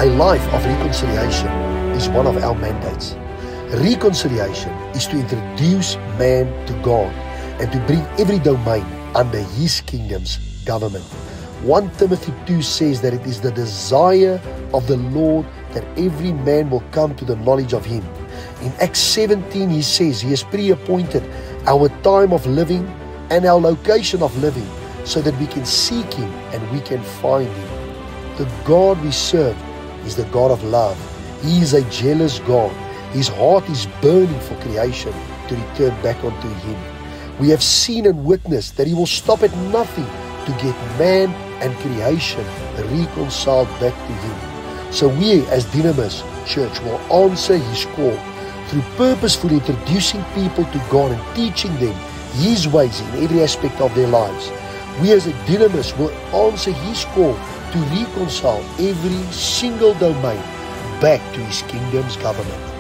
A life of reconciliation is one of our mandates. Reconciliation is to introduce man to God and to bring every domain under His kingdom's government. 1 Timothy 2 says that it is the desire of the Lord that every man will come to the knowledge of Him. In Acts 17 He says He has pre-appointed our time of living and our location of living so that we can seek Him and we can find Him. The God we serve is the God of love. He is a jealous God. His heart is burning for creation to return back unto Him. We have seen and witnessed that He will stop at nothing to get man and creation reconciled back to Him. So we as Dynamis Church will answer His call through purposefully introducing people to God and teaching them His ways in every aspect of their lives. We as a Dynamis will answer His call to reconcile every single domain back to His kingdom's government.